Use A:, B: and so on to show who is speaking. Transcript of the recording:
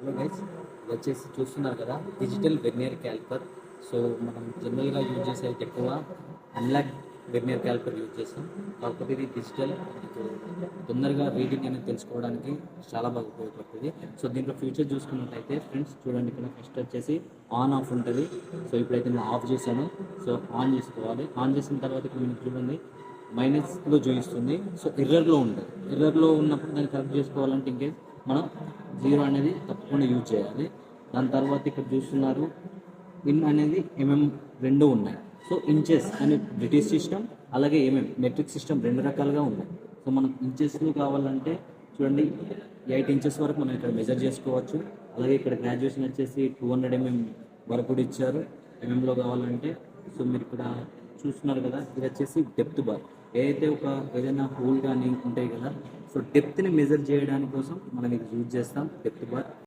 A: Hello guys, ఇది వచ్చేసి చూస్తున్నారు కదా డిజిటల్ వెర్నియర్ క్యాలిపర్. సో మనం జనరల్గా యూజ్ చేసేది ఎక్కువ అనలాగ్ వెర్నియర్ క్యాలిపర్ యూజ్ చేస్తాం. కాకపోతే ఇది డిజిటల్, మీకు తొందరగా రీడింగ్ అనేది తెలుసుకోవడానికి చాలా బాగా ఉపయోగపడుతుంది. సో దీంట్లో ఫ్యూచర్ చూసుకున్నట్టయితే ఫ్రెండ్స్ చూడండి, ఇక్కడ ఫస్ట్ వచ్చేసి ఆన్ ఆఫ్ ఉంటుంది. సో ఇప్పుడైతే నేను ఆఫ్ చేశాను. సో ఆన్ చేసుకోవాలి. ఆన్ చేసిన తర్వాత ఇక్కడ మీకు చూడండి మైనస్లో చూపిస్తుంది. సో ఎర్రర్లో ఉంటుంది. ఎర్రర్లో ఉన్నప్పుడు దాన్ని కరెక్ట్ చేసుకోవాలంటే ఇంకేం మనం జీరో అనేది తప్పకుండా యూజ్ చేయాలి. దాని తర్వాత ఇక్కడ చూస్తున్నారు ఇన్ అనేది ఎంఎం రెండు ఉన్నాయి. సో ఇంచెస్ అని బ్రిటిష్ సిస్టమ్, అలాగే మెట్రిక్ సిస్టమ్ రెండు రకాలుగా ఉన్నాయి. సో మనకు ఇంచెస్లో కావాలంటే చూడండి 8 ఇంచెస్ వరకు మనం ఇక్కడ మెజర్ చేసుకోవచ్చు. అలాగే ఇక్కడ గ్రాడ్యుయేషన్ వచ్చేసి 200 mm వరకు కూడా ఇచ్చారు. ఎంఎంలో కావాలంటే సో మీరు ఇక్కడ చూస్తున్నారు కదా, ఇది వచ్చేసి డెప్త్ బార్. ఏదైతే ఏదైనా హోల్ కానీ ఉంటాయి కదా, సో డెప్త్ని మెజర్ చేయడానికి కోసం మనం ఇది యూజ్ చేస్తాం డెప్త్ బార్.